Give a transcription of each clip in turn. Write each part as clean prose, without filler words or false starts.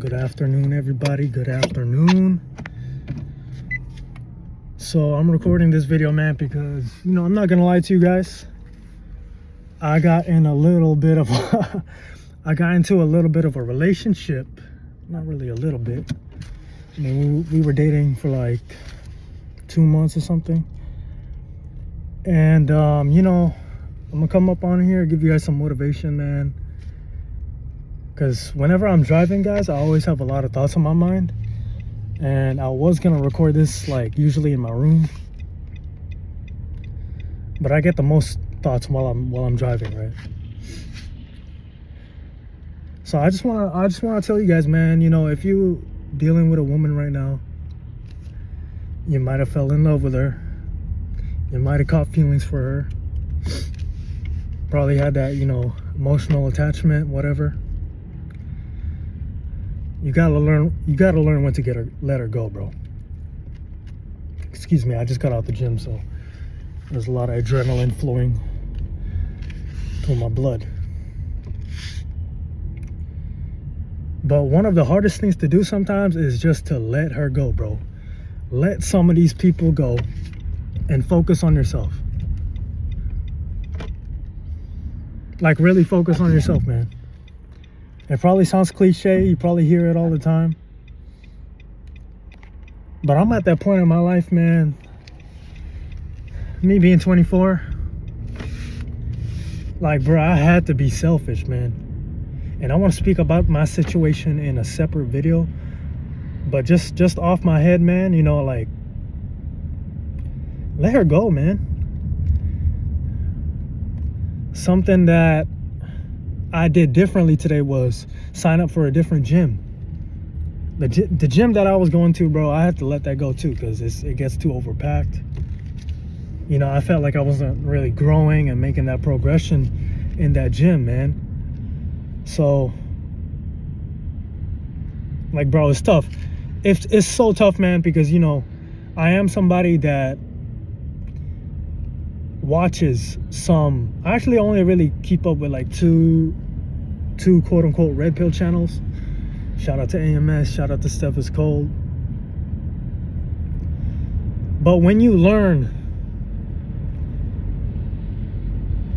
Good afternoon, everybody. Good afternoon. So I'm recording this video, man, because, I'm not gonna lie to you guys. I got into a little bit of a relationship. Not really a little bit. I mean, we were dating for like 2 months or something. And, I'm gonna come up on here, give you guys some motivation, man. Because whenever I'm driving, guys, I always have a lot of thoughts on my mind. And I was gonna record this like usually in my room, but I get the most thoughts while I'm driving, right? So I just wanna tell you guys, man, if you dealing with a woman right now, you might have fell in love with her, you might have caught feelings for her, probably had that emotional attachment, whatever. You gotta learn when to let her go, bro. Excuse me, I just got out the gym, so there's a lot of adrenaline flowing through my blood. But one of the hardest things to do sometimes is just to let her go, bro. Let some of these people go and focus on yourself. Like, really focus on yourself, man. It probably sounds cliche, you probably hear it all the time. But I'm at that point in my life, man. Me being 24, like, bro, I had to be selfish, man. And I want to speak about my situation in a separate video. But just off my head, man, like, let her go, man. Something that I did differently today was sign up for a different gym. The gym that I was going to, bro, I had to let that go too, because it gets too overpacked. I felt like I wasn't really growing and making that progression in that gym, man. So, like, bro, it's tough. It's so tough, man, because I am somebody that watches some. I actually only really keep up with like two quote unquote red pill channels. Shout out to AMS, shout out to Steph is Cold. But when you learn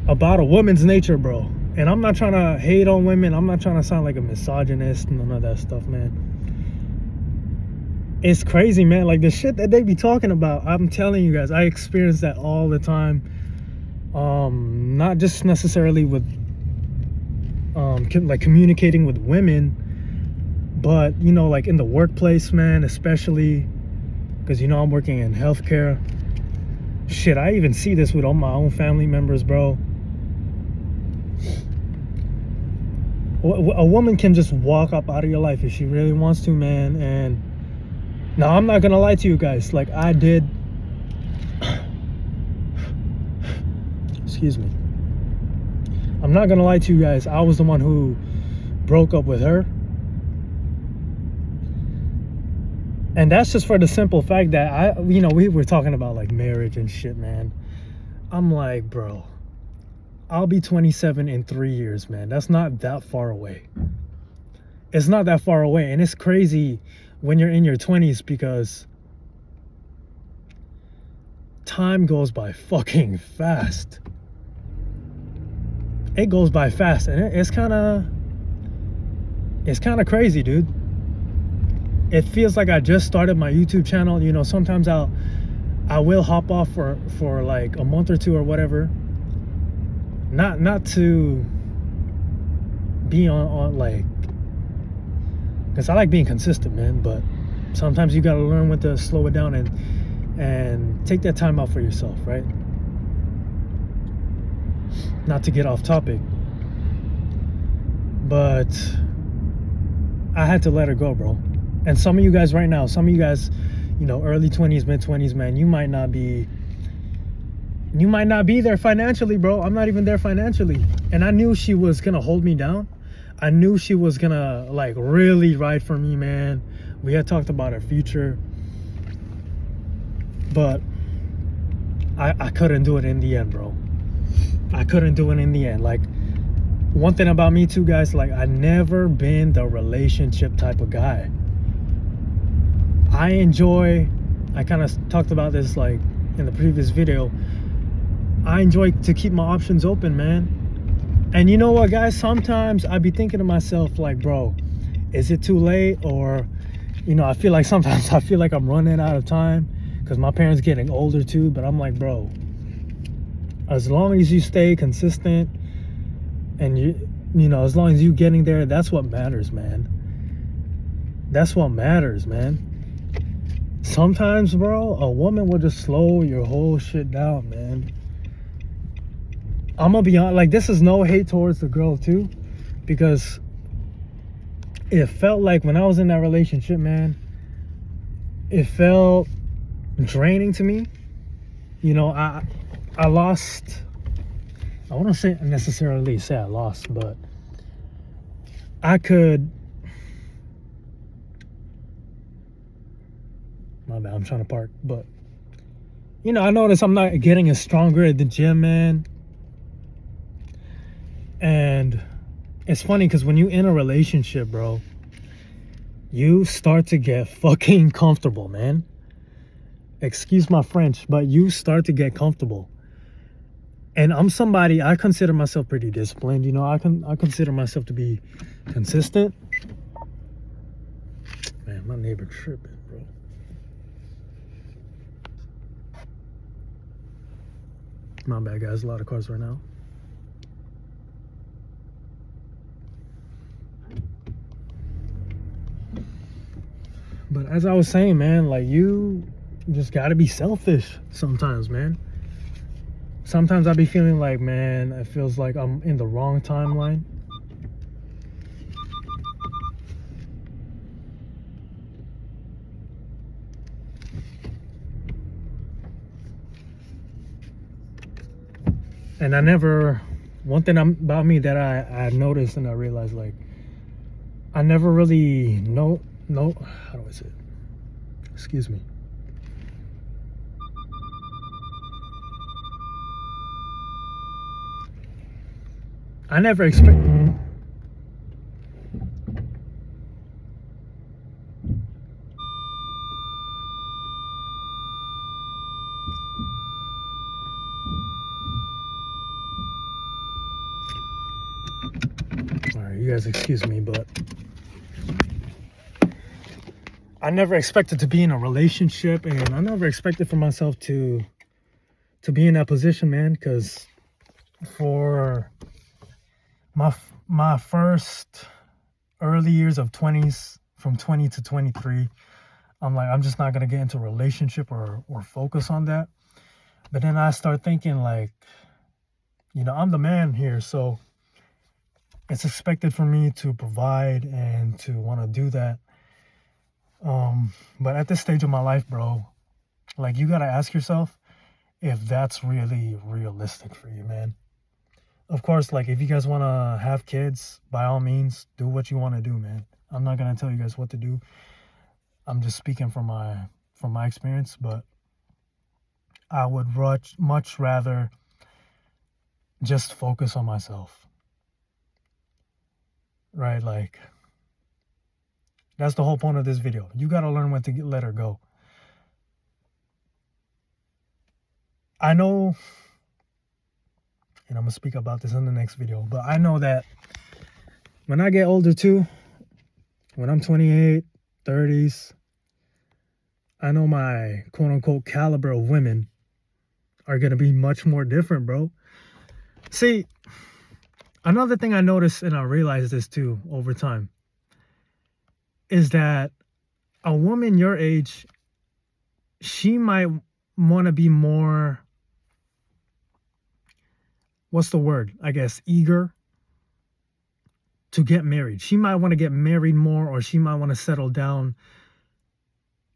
about a woman's nature, bro, and I'm not trying to hate on women, I'm not trying to sound like a misogynist, none of that stuff, man. It's crazy, man. Like, the shit that they be talking about, I'm telling you guys, I experience that all the time. Not just necessarily with like communicating with women, but like in the workplace, man, especially because I'm working in healthcare. Shit, I even see this with all my own family members, bro. A woman can just walk up out of your life if she really wants to, man. And now, I'm not gonna lie to you guys, like, I did excuse me, I'm not gonna lie to you guys, I was the one who broke up with her. And that's just for the simple fact that we were talking about like marriage and shit, man. I'm like, bro, I'll be 27 in 3 years, man. That's not that far away. It's not that far away. And it's crazy when you're in your 20s, because time goes by fucking fast. It goes by fast, and it's kind of crazy, dude. It feels like I just started my YouTube channel. Sometimes I will hop off for like a month or two or whatever. Not to be on like, because I like being consistent, man, but sometimes you gotta learn when to slow it down and take that time out for yourself, right? Not to get off topic, but I had to let her go, bro. And some of you guys right now, early 20s, mid 20s, man, you might not be there financially, bro. I'm not even there financially. And I knew she was gonna hold me down. I knew she was gonna like really ride for me, man. We had talked about our future, but I couldn't do it in the end, bro. I couldn't do it in the end. Like, one thing about me too, guys, like I never been the relationship type of guy. I kind of talked about this like in the previous video. I enjoy to keep my options open, man. And you know what, guys, sometimes I be thinking to myself like, bro, is it too late? Or, you know, sometimes I feel like I'm running out of time because my parents getting older too. But I'm like, bro, as long as you stay consistent and you know, as long as you getting there, that's what matters, man. That's what matters, man. Sometimes, bro, a woman will just slow your whole shit down, man. I'm gonna be honest, like, this is no hate towards the girl too, because it felt like when I was in that relationship, man, it felt draining to me. You know, I lost, I wouldn't say necessarily say I lost, but I could, my bad, I'm trying to park, but you know, I noticed I'm not getting as stronger at the gym, man. And it's funny because when you in a relationship, bro, you start to get fucking comfortable, man. Excuse my French, but you start to get comfortable. And I'm somebody, I consider myself pretty disciplined. You know, I consider myself to be consistent. Man, my neighbor tripping, bro. My bad, guys. A lot of cars right now. But as I was saying, man, like, you just gotta be selfish sometimes, man. Sometimes I be feeling like, man, it feels like I'm in the wrong timeline. And one thing about me that I noticed and I realized, like, I never really know, how do I say it? Excuse me. I never expect. Alright, you guys excuse me, but I never expected to be in a relationship, and I never expected for myself to be in that position, man, because for my first early years of 20s, from 20 to 23, I'm like, I'm just not gonna get into a relationship or focus on that. But then I start thinking, like, you know, I'm the man here, so it's expected for me to provide and to want to do that. But at this stage of my life, bro, like, you gotta ask yourself if that's really realistic for you, man. Of course, like, if you guys want to have kids, by all means, do what you want to do, man. I'm not gonna tell you guys what to do. I'm just speaking from my experience, but I would much rather just focus on myself, right? Like, that's the whole point of this video. You gotta learn when to let her go. I know, and I'm gonna speak about this in the next video, but I know that when I get older too, when I'm 28, 30s, I know my quote-unquote caliber of women are gonna be much more different, bro. See, another thing I noticed, and I realized this too over time, is that a woman your age, she might want to be more, what's the word? I guess eager to get married. She might want to get married more, or she might want to settle down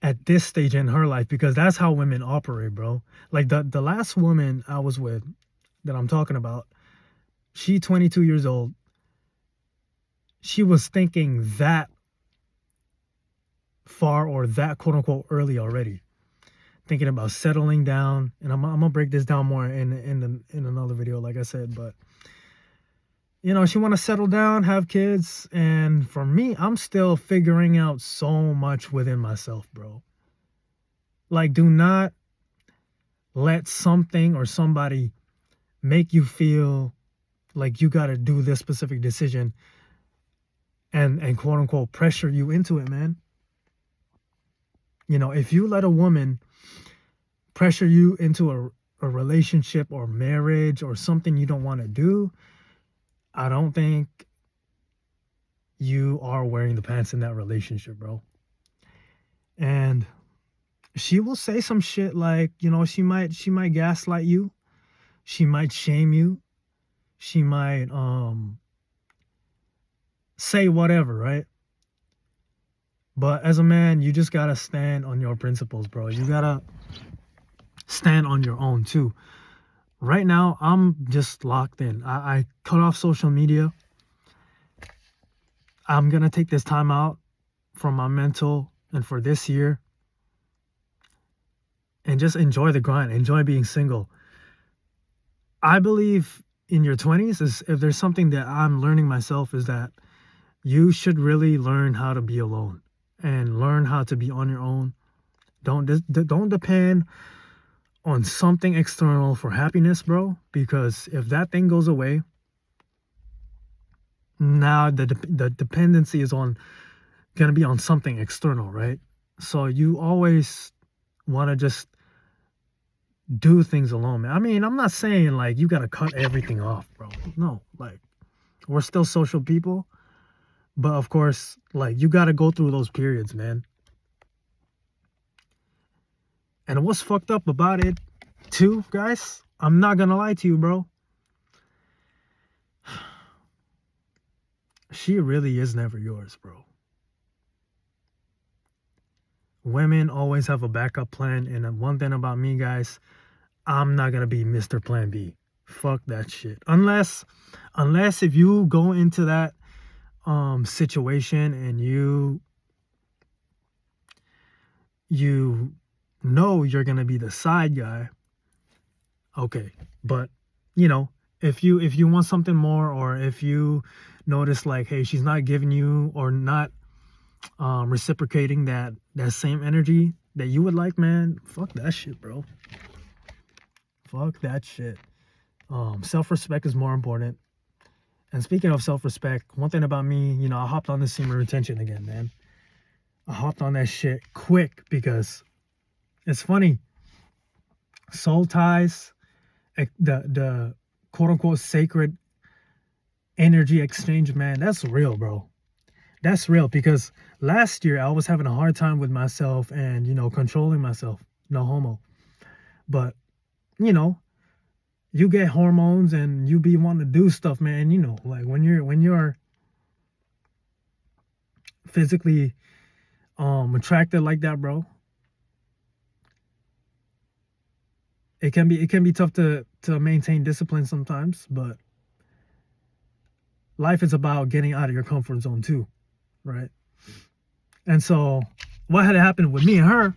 at this stage in her life, because that's how women operate, bro. Like, the last woman I was with that I'm talking about, she 22 years old. She was thinking that far, or that quote unquote early already, thinking about settling down. And I'm gonna break this down more in another video, like I said. But You know, she want to settle down, have kids. And for me, I'm still figuring out so much within myself, bro. Like, do not let something or somebody make you feel like you got to do this specific decision and quote unquote pressure you into it, man. You know, if you let a woman pressure you into a relationship or marriage or something you don't want to do, I don't think you are wearing the pants in that relationship, bro. And she will say some shit like, you know, she might gaslight you, she might shame you, she might say whatever, right? But as a man, you just gotta stand on your principles, bro. You gotta stand on your own too. Right now, I'm just locked in. I cut off social media. I'm gonna take this time out for my mental and for this year and just enjoy the grind, enjoy being single. I believe in your 20s, is if there's something that I'm learning myself, is that you should really learn how to be alone and learn how to be on your own. Don't depend on something external for happiness, bro, because if that thing goes away, now the dependency is gonna be on something external, right? So you always want to just do things alone, man. I mean, I'm not saying like you gotta cut everything off, bro. No, like we're still social people, but of course, like you gotta go through those periods, man. And what's fucked up about it too, guys, I'm not gonna lie to you, bro, she really is never yours, bro. Women always have a backup plan, and one thing about me, guys, I'm not gonna be Mr. Plan B. Fuck that shit. Unless if you go into that situation and you know you're gonna be the side guy, okay. But you know, if you want something more, or if you notice like, hey, she's not giving you or not reciprocating that same energy that you would like, man, fuck that shit, bro. Fuck that shit. Self-respect is more important. And speaking of self-respect, one thing about me, you know, I hopped on the semen retention again, man. I hopped on that shit quick because it's funny. Soul ties, the quote-unquote sacred energy exchange, man, that's real, bro. That's real, because last year I was having a hard time with myself and, you know, controlling myself. No homo. But, you know, you get hormones and you be wanting to do stuff, man. You know, like when you're physically attracted like that, bro, it can be tough to maintain discipline sometimes. But life is about getting out of your comfort zone too, right? And so what had happened with me and her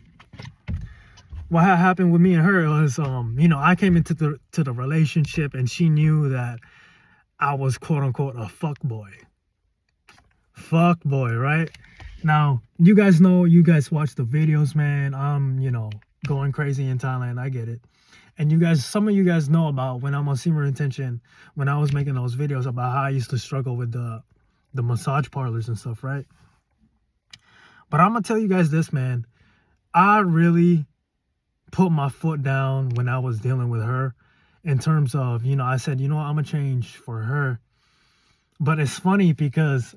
was, you know, I came into the relationship and she knew that I was quote unquote a fuck boy, right? Now, you guys know, you guys watch the videos, man. I'm, you know, going crazy in Thailand. I get it. And you guys, some of you guys know about when I'm on semen retention, when I was making those videos about how I used to struggle with the massage parlors and stuff, right? But I'm gonna tell you guys this, man. I really put my foot down when I was dealing with her, in terms of, you know, I said, you know what, I'm gonna change for her. But it's funny because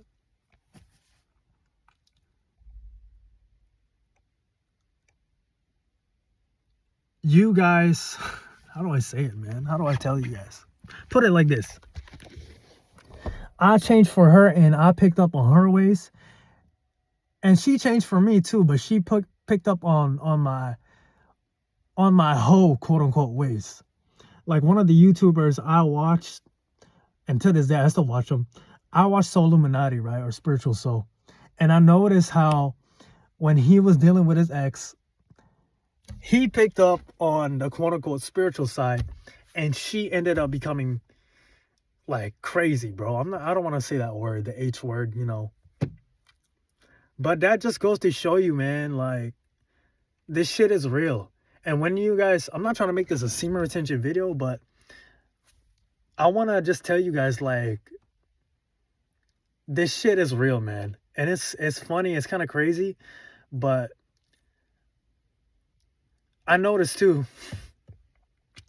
you guys, how do I say it, man? How do I tell you guys? Put it like this. I changed for her and I picked up on her ways. And she changed for me too, but she picked up on my whole quote unquote ways. Like one of the YouTubers I watched, and to this day I still watch them. I watched Soul Illuminati, right? Or Spiritual Soul. And I noticed how when he was dealing with his ex, he picked up on the quote unquote spiritual side, and she ended up becoming like crazy, bro. I don't want to say that word, the H word, you know. But that just goes to show you, man, like this shit is real. And when you guys, I'm not trying to make this a semen retention video, but I want to just tell you guys, like, this shit is real, man. And it's funny, it's kind of crazy, but I noticed too,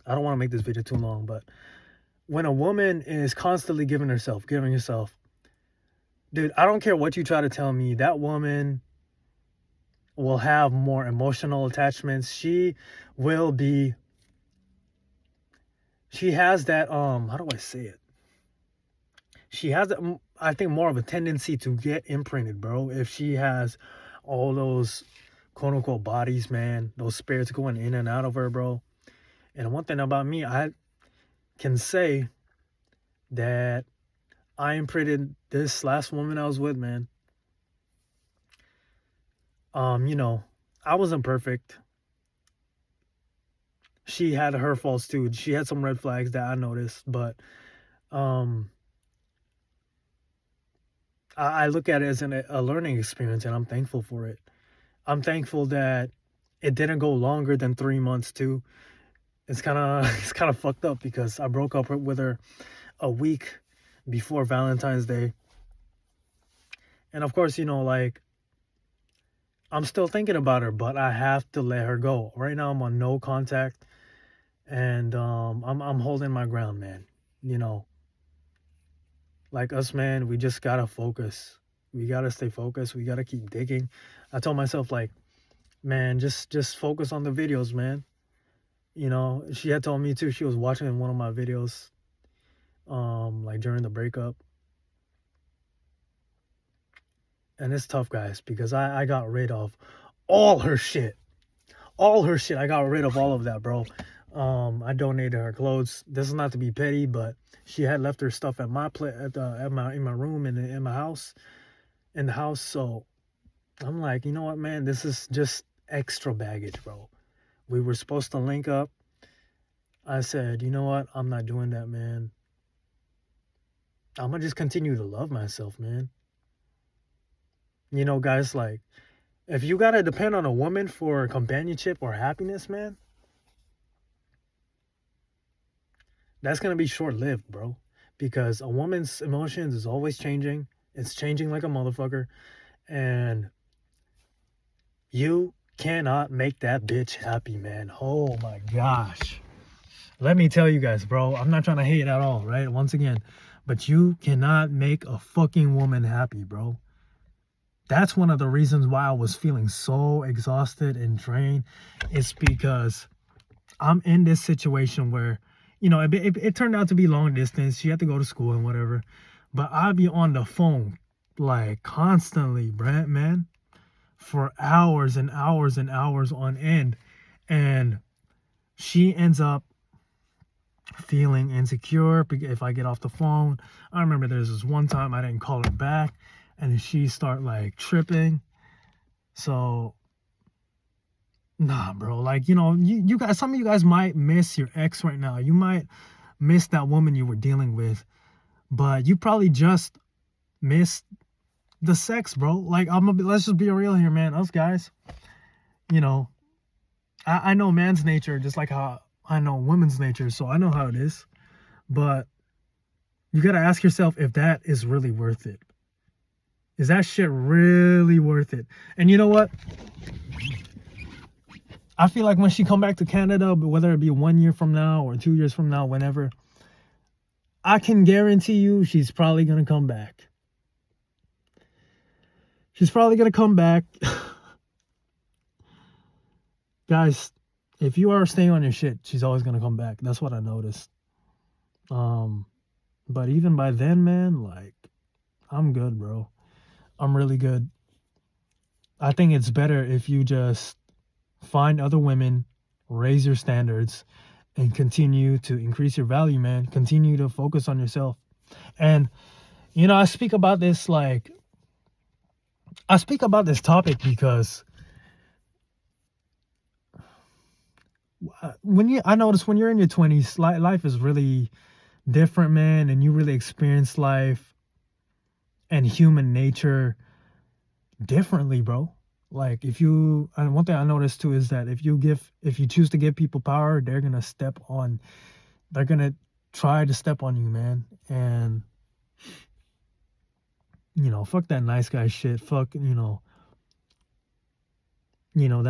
I don't want to make this video too long, but when a woman is constantly giving herself, dude, I don't care what you try to tell me, that woman will have more emotional attachments. She has that, how do I say it? She has, I think, more of a tendency to get imprinted, bro. If she has all those quote unquote bodies, man, those spirits going in and out of her, bro. And one thing about me, I can say that I imprinted this last woman I was with, man. You know, I wasn't perfect. She had her faults too. She had some red flags that I noticed, but I look at it as a learning experience, and I'm thankful for it. I'm thankful that it didn't go longer than 3 months too. It's kind of fucked up because I broke up with her a week before Valentine's Day. And of course, you know, like, I'm still thinking about her, but I have to let her go. Right now I'm on no contact, and I'm holding my ground, man. You know, like us, man, we just gotta focus. We gotta stay focused. We gotta keep digging. I told myself, like, man, just focus on the videos, man. You know, she had told me too, she was watching one of my videos, like during the breakup. And it's tough, guys, because I got rid of all her shit. All her shit. I got rid of all of that, bro. I donated her clothes. This is not to be petty, but she had left her stuff at my in my room in my house, in the house. So I'm like, you know what, man? This is just extra baggage, bro. We were supposed to link up. I said, you know what? I'm not doing that, man. I'm gonna just continue to love myself, man. You know, guys, like, if you gotta depend on a woman for companionship or happiness, man, that's gonna be short-lived, bro. Because a woman's emotions is always changing. It's changing like a motherfucker. And you cannot make that bitch happy, man. Oh my gosh. Let me tell you guys, bro, I'm not trying to hate at all, right? Once again, but you cannot make a fucking woman happy, bro. That's one of the reasons why I was feeling so exhausted and drained. It's because I'm in this situation where, you know, it turned out to be long distance. She had to go to school and whatever. But I'll be on the phone, like, constantly, Brent, man, for hours and hours and hours on end. And she ends up feeling insecure if I get off the phone. I remember there's this one time I didn't call her back, and she start like tripping. So nah, bro, like, you know, you guys, some of you guys might miss your ex right now. You might miss that woman you were dealing with, but you probably just missed the sex, bro. Like, let's just be real here, man. Us guys, you know, I know man's nature just like how I know women's nature, so I know how it is. But you gotta ask yourself if that is really worth it. Is that shit really worth it? And you know what? I feel like when she come back to Canada, whether it be 1 year from now or 2 years from now, whenever, I can guarantee you she's probably going to come back. She's probably going to come back. Guys, if you are staying on your shit, she's always going to come back. That's what I noticed. But even by then, man, like, I'm good, bro. I'm really good. I think it's better if you just find other women, raise your standards, and continue to increase your value, man. Continue to focus on yourself. And, you know, I speak about this topic because I notice when you're in your 20s, life is really different, man, and you really experience life and human nature differently, bro. Like if you, and one thing I noticed too is that if you choose to give people power, they're gonna try to step on you, man. And fuck that nice guy shit. Fuck, that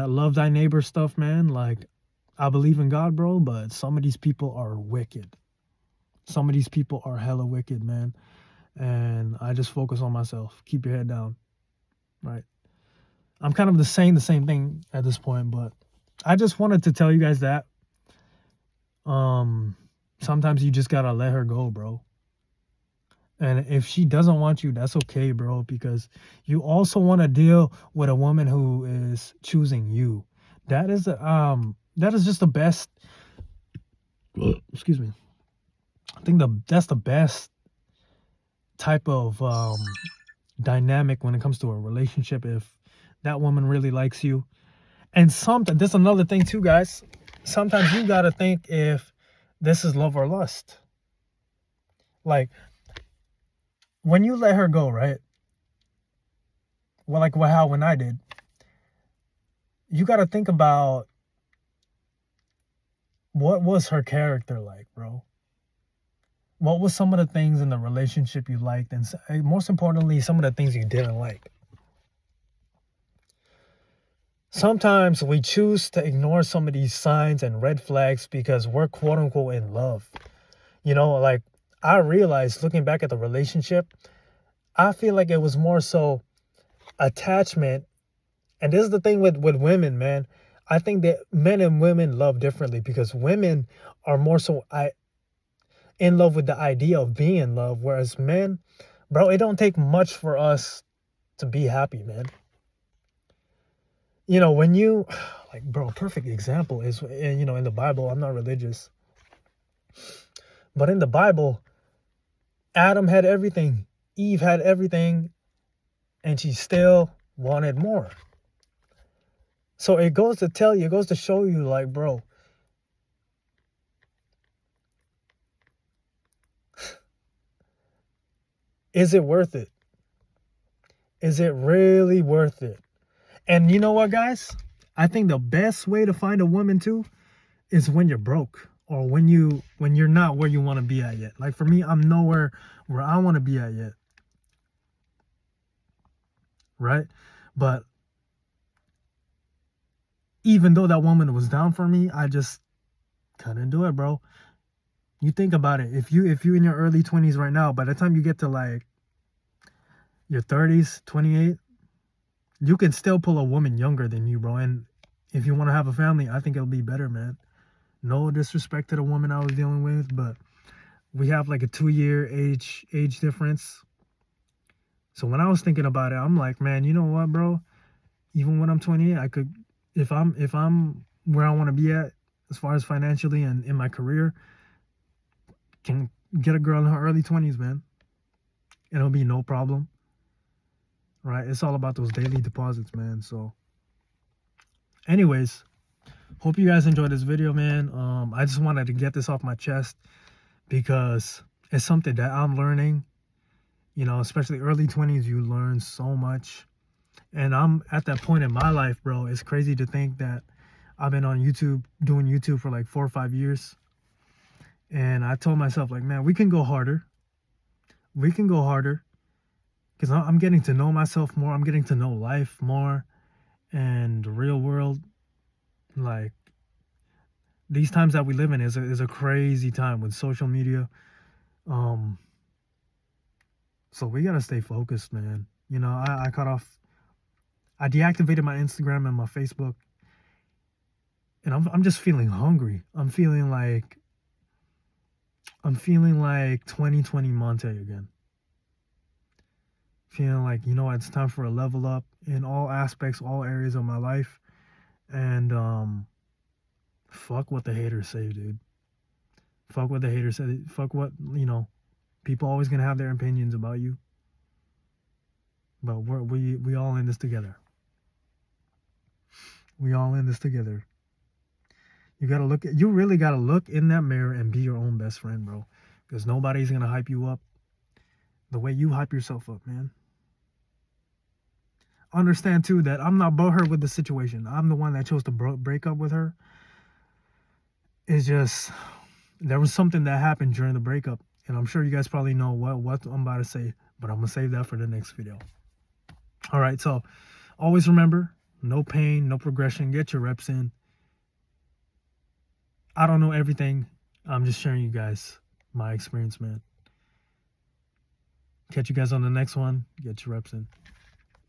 love thy neighbor stuff, man. Like, I believe in God, bro, but some of these people are wicked. Some of these people are hella wicked, man. And I just focus on myself. Keep your head down, right? I'm kind of saying the same thing at this point, but I just wanted to tell you guys that sometimes you just gotta let her go, bro. And if she doesn't want you, that's okay, bro, because you also want to deal with a woman who is choosing you. That is just the best. Excuse me. I think that's the best type of dynamic when it comes to a relationship, if that woman really likes you. And that's another thing too, guys. Sometimes you got to think if this is love or lust. Like, when you let her go, right? Well, like when I did, you got to think about what was her character like, bro. What was some of the things in the relationship you liked, and most importantly, some of the things you didn't like. Sometimes we choose to ignore some of these signs and red flags because we're quote unquote in love. Like, I realized looking back at the relationship, I feel like it was more so attachment. And this is the thing with women, man. I think that men and women love differently because women are more so in love with the idea of being in love, whereas men, bro, it don't take much for us to be happy, man. When you, like, bro, perfect example is, in the Bible. I'm not religious, but in the Bible, Adam had everything, Eve had everything, and she still wanted more. So it goes to show you, like, bro, is it worth it? Is it really worth it? And you know what, guys? I think the best way to find a woman too is when you're broke, or when you're not where you want to be at yet. Like, for me, I'm nowhere where I want to be at yet. Right? But even though that woman was down for me, I just couldn't do it, bro. You think about it. If you in your early 20s right now, by the time you get to like your 30s, 28, you can still pull a woman younger than you, bro. And if you want to have a family, I think it'll be better, man. No disrespect to the woman I was dealing with, but we have like a 2-year age difference. So when I was thinking about it, I'm like, man, you know what, bro? Even when I'm 28, I could, if I'm where I want to be at as far as financially and in my career, can get a girl in her early 20s, man. It'll be no problem. Right? It's all about those daily deposits, man. So anyways, hope you guys enjoyed this video, man. I just wanted to get this off my chest because it's something that I'm learning. Especially early 20s, you learn so much. And I'm at that point in my life, bro. It's crazy to think that I've been on YouTube, doing YouTube for like 4 or 5 years. And I told myself, like, man, we can go harder. We can go harder. Because I'm getting to know myself more. I'm getting to know life more. And the real world, like, these times that we live in is a crazy time with social media. So we gotta stay focused, man. I deactivated my Instagram and my Facebook, and I'm just feeling hungry. I'm feeling like 2020 Monte again. Feeling like, it's time for a level up in all aspects, all areas of my life. And fuck what the haters say, dude. Fuck what the haters say. Fuck what, people always gonna have their opinions about you. But we all in this together. We all in this together. You really gotta look in that mirror and be your own best friend, bro. because nobody's going to hype you up the way you hype yourself up, man. Understand too that I'm not butthurt with the situation. I'm the one that chose to break up with her. It's just there was something that happened during the breakup, and I'm sure you guys probably know what I'm about to say, but I'm gonna save that for the next video. All right, so always remember, no pain, no progression. Get your reps in. I don't know everything. I'm just sharing you guys my experience, man. Catch you guys on the next one. Get your reps in.